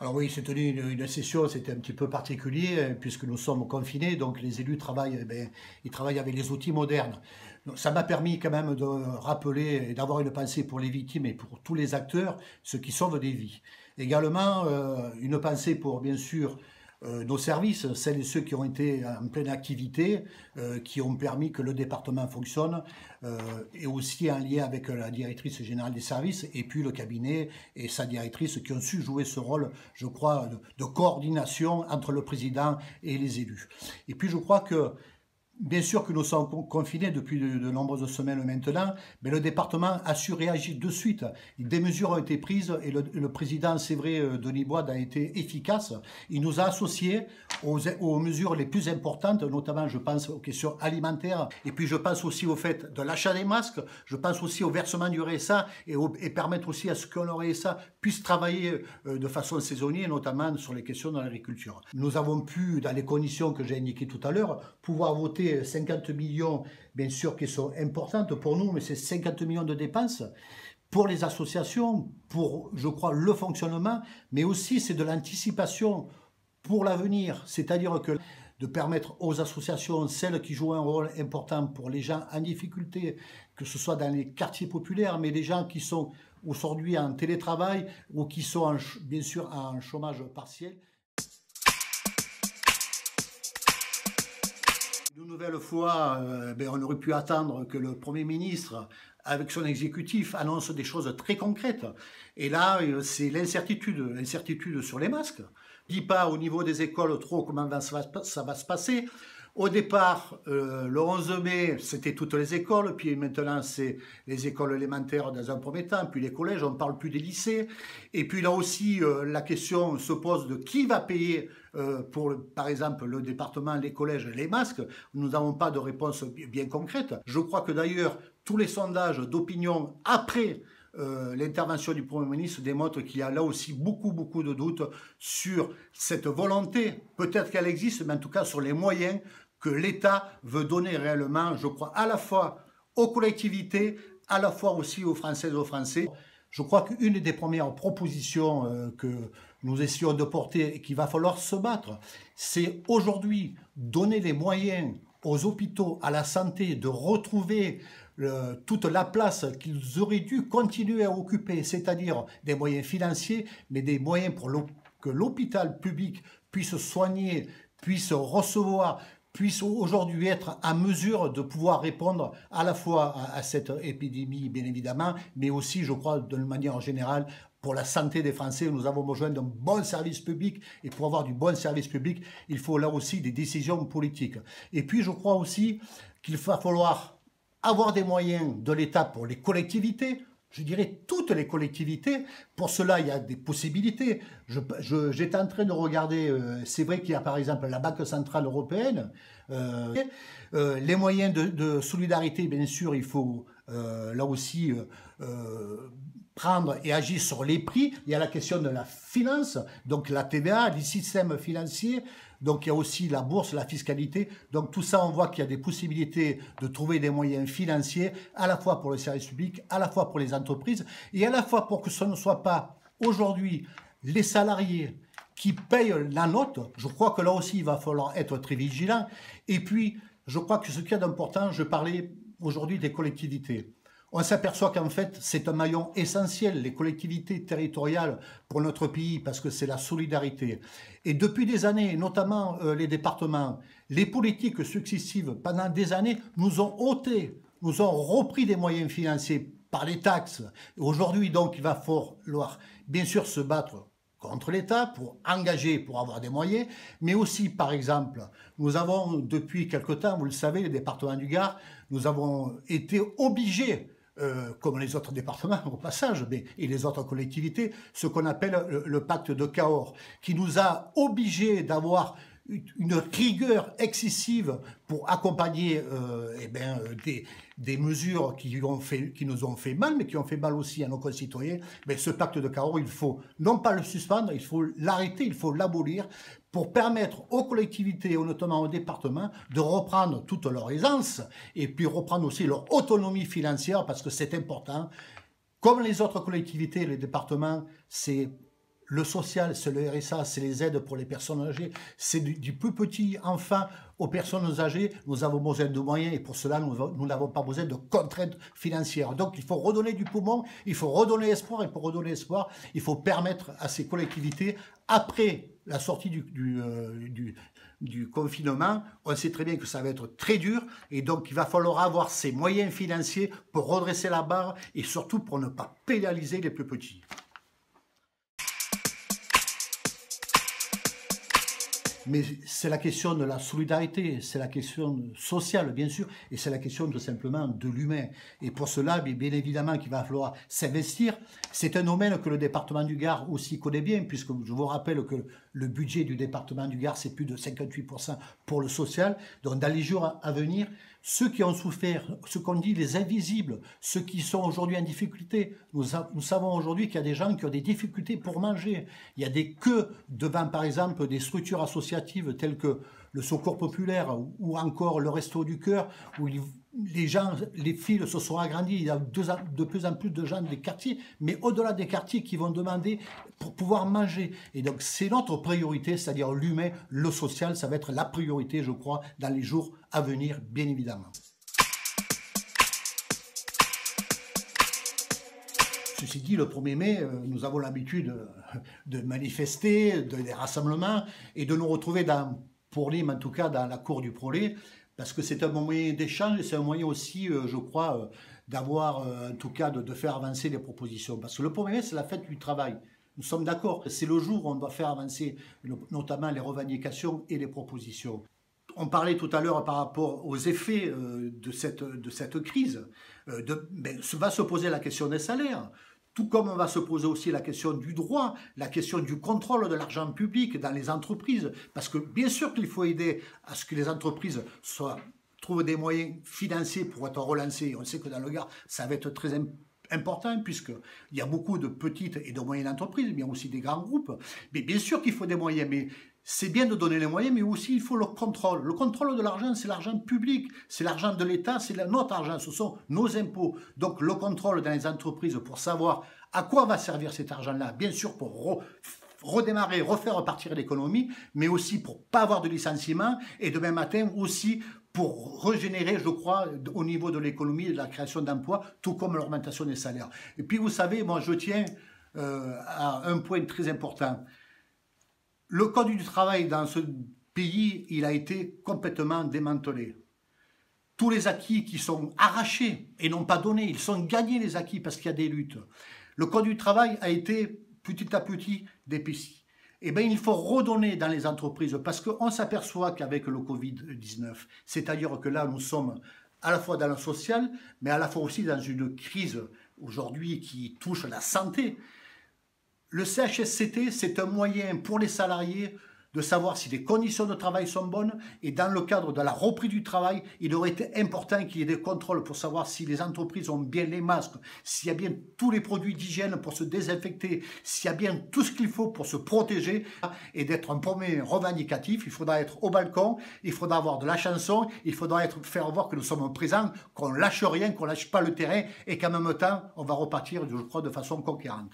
Alors oui, c'est tenu une session, c'était un petit peu particulier, puisque nous sommes confinés, donc les élus travaillent, ils travaillent avec les outils modernes. Donc, ça m'a permis quand même de rappeler et d'avoir une pensée pour les victimes et pour tous les acteurs, ceux qui sauvent des vies. Également, une pensée pour, bien sûr, nos services, celles et ceux qui ont été en pleine activité, qui ont permis que le département fonctionne, et aussi en lien avec la directrice générale des services, et puis le cabinet et sa directrice qui ont su jouer ce rôle, je crois, de coordination entre le président et les élus. Et puis je crois que bien sûr que nous sommes confinés depuis de nombreuses semaines maintenant, mais le département a su réagir de suite. Des mesures ont été prises et le président, c'est vrai, Denis Bois, a été efficace. Il nous a associés aux mesures les plus importantes, notamment je pense aux questions alimentaires, et puis je pense aussi au fait de l'achat des masques, je pense aussi au versement du RSA et permettre aussi à ce que le RSA puisse travailler de façon saisonnière, notamment sur les questions de l'agriculture. Nous avons pu, dans les conditions que j'ai indiquées tout à l'heure, pouvoir voter 50 millions, bien sûr, qui sont importantes pour nous, mais c'est 50 millions de dépenses pour les associations, pour, je crois, le fonctionnement, mais aussi c'est de l'anticipation pour l'avenir, c'est-à-dire que de permettre aux associations, celles qui jouent un rôle important pour les gens en difficulté, que ce soit dans les quartiers populaires, mais les gens qui sont aujourd'hui en télétravail ou qui sont bien sûr en chômage partiel. Une nouvelle fois, on aurait pu attendre que le Premier ministre, avec son exécutif, annonce des choses très concrètes. Et là, c'est l'incertitude sur les masques. On ne dit pas au niveau des écoles trop comment ça va se passer. Au départ, le 11 mai, c'était toutes les écoles, puis maintenant c'est les écoles élémentaires dans un premier temps, puis les collèges, on ne parle plus des lycées. Et puis là aussi, la question se pose de qui va payer pour, par exemple, le département, les collèges, les masques. Nous n'avons pas de réponse bien concrète. Je crois que d'ailleurs, tous les sondages d'opinion après l'intervention du Premier ministre démontre qu'il y a là aussi beaucoup de doutes sur cette volonté, peut-être qu'elle existe, mais en tout cas sur les moyens que l'État veut donner réellement, je crois, à la fois aux collectivités, à la fois aussi aux Françaises et aux Français. Je crois qu'une des premières propositions que nous essayons de porter et qu'il va falloir se battre, c'est aujourd'hui donner les moyens aux hôpitaux, à la santé, de retrouver toute la place qu'ils auraient dû continuer à occuper, c'est-à-dire des moyens financiers, mais des moyens pour que l'hôpital public puisse soigner, puisse recevoir, puisse aujourd'hui être en mesure de pouvoir répondre à la fois à cette épidémie, bien évidemment, mais aussi, je crois, de manière générale, pour la santé des Français. Nous avons besoin d'un bon service public, et pour avoir du bon service public, il faut là aussi des décisions politiques. Et puis, je crois aussi qu'il va falloir avoir des moyens de l'État pour les collectivités, je dirais toutes les collectivités. Pour cela, il y a des possibilités. J'étais en train de regarder, c'est vrai qu'il y a par exemple la Banque Centrale Européenne, les moyens de solidarité, bien sûr, il faut là aussi prendre et agir sur les prix. Il y a la question de la finance, donc la TVA, les systèmes financiers, donc il y a aussi la bourse, la fiscalité. Donc tout ça, on voit qu'il y a des possibilités de trouver des moyens financiers, à la fois pour le service public, à la fois pour les entreprises, et à la fois pour que ce ne soit pas aujourd'hui les salariés qui payent la note. Je crois que là aussi, il va falloir être très vigilant. Et puis, je crois que ce qu'il y a d'important, je parlais aujourd'hui des collectivités. On s'aperçoit qu'en fait, c'est un maillon essentiel, les collectivités territoriales pour notre pays, parce que c'est la solidarité. Et depuis des années, notamment les départements, les politiques successives, pendant des années, nous ont ôté, nous ont repris des moyens financiers par les taxes. Aujourd'hui, donc, il va falloir, bien sûr, se battre contre l'État pour engager, pour avoir des moyens, mais aussi, par exemple, nous avons, depuis quelque temps, vous le savez, les départements du Gard, nous avons été obligés, comme les autres départements au passage, et les autres collectivités, ce qu'on appelle le pacte de Cahors, qui nous a obligés d'avoir une rigueur excessive pour accompagner des mesures qui nous ont fait mal, mais qui ont fait mal aussi à nos concitoyens. Mais ce pacte de Cahors, il faut non pas le suspendre, il faut l'arrêter, il faut l'abolir pour permettre aux collectivités, et notamment aux départements, de reprendre toute leur aisance et puis reprendre aussi leur autonomie financière, parce que c'est important. Comme les autres collectivités, les départements, c'est le social, c'est le RSA, c'est les aides pour les personnes âgées, c'est du plus petit enfant aux personnes âgées. Nous avons besoin de moyens et pour cela, nous n'avons pas besoin de contraintes financières. Donc, il faut redonner du poumon, il faut redonner espoir et pour redonner espoir, il faut permettre à ces collectivités, après la sortie du confinement, on sait très bien que ça va être très dur et donc il va falloir avoir ces moyens financiers pour redresser la barre et surtout pour ne pas pénaliser les plus petits. Mais c'est la question de la solidarité, c'est la question sociale, bien sûr, et c'est la question tout simplement de l'humain. Et pour cela, bien évidemment qu'il va falloir s'investir. C'est un domaine que le département du Gard aussi connaît bien, puisque je vous rappelle que le budget du département du Gard, c'est plus de 58% pour le social. Donc dans les jours à venir, ceux qui ont souffert, ce qu'on dit les invisibles, ceux qui sont aujourd'hui en difficulté, nous savons aujourd'hui qu'il y a des gens qui ont des difficultés pour manger. Il y a des queues devant, par exemple, des structures associatives telles que le Secours Populaire ou encore le Resto du Cœur, où les files se sont agrandies. Il y a de plus en plus de gens des quartiers, mais au-delà des quartiers qui vont demander pour pouvoir manger. Et donc, c'est notre priorité, c'est-à-dire l'humain, le social, ça va être la priorité, je crois, dans les jours à venir, bien évidemment. Ceci dit, le 1er mai, nous avons l'habitude de manifester, des rassemblements, et de nous retrouver pour Nîmes, en tout cas, dans la cour du Prolet, parce que c'est un moyen d'échange et c'est un moyen aussi, je crois, d'avoir, en tout cas, de faire avancer les propositions. Parce que le 1er mai, c'est la fête du travail. Nous sommes d'accord, c'est le jour où on doit faire avancer notamment les revendications et les propositions. On parlait tout à l'heure par rapport aux effets de cette crise. Va se poser la question des salaires. Tout comme on va se poser aussi la question du droit, la question du contrôle de l'argent public dans les entreprises. Parce que bien sûr qu'il faut aider à ce que les entreprises trouvent des moyens financiers pour être relancées. On sait que dans le Gard, ça va être très important puisqu'il y a beaucoup de petites et de moyennes entreprises, mais aussi des grands groupes. Mais bien sûr qu'il faut des moyens, mais c'est bien de donner les moyens, mais aussi il faut le contrôle. Le contrôle de l'argent, c'est l'argent public, c'est l'argent de l'État, c'est notre argent, ce sont nos impôts. Donc le contrôle dans les entreprises pour savoir à quoi va servir cet argent-là, bien sûr pour redémarrer, refaire repartir l'économie, mais aussi pour pas avoir de licenciement et demain matin aussi pour régénérer, je crois, au niveau de l'économie et de la création d'emplois, tout comme l'augmentation des salaires. Et puis vous savez, moi je tiens à un point très important. Le Code du travail dans ce pays, il a été complètement démantelé. Tous les acquis qui sont arrachés et non pas donnés, ils sont gagnés les acquis parce qu'il y a des luttes. Le Code du travail a été petit à petit dépaissé. Eh bien, il faut redonner dans les entreprises parce qu'on s'aperçoit qu'avec le Covid-19, c'est-à-dire que là, nous sommes à la fois dans le social, mais à la fois aussi dans une crise aujourd'hui qui touche la santé. Le CHSCT, c'est un moyen pour les salariés de savoir si les conditions de travail sont bonnes et dans le cadre de la reprise du travail, il aurait été important qu'il y ait des contrôles pour savoir si les entreprises ont bien les masques, s'il y a bien tous les produits d'hygiène pour se désinfecter, s'il y a bien tout ce qu'il faut pour se protéger et d'être un premier revendicatif. Il faudra être au balcon, il faudra avoir de la chanson, il faudra faire voir que nous sommes présents, qu'on lâche rien, qu'on lâche pas le terrain et qu'en même temps, on va repartir, je crois, de façon conquérante.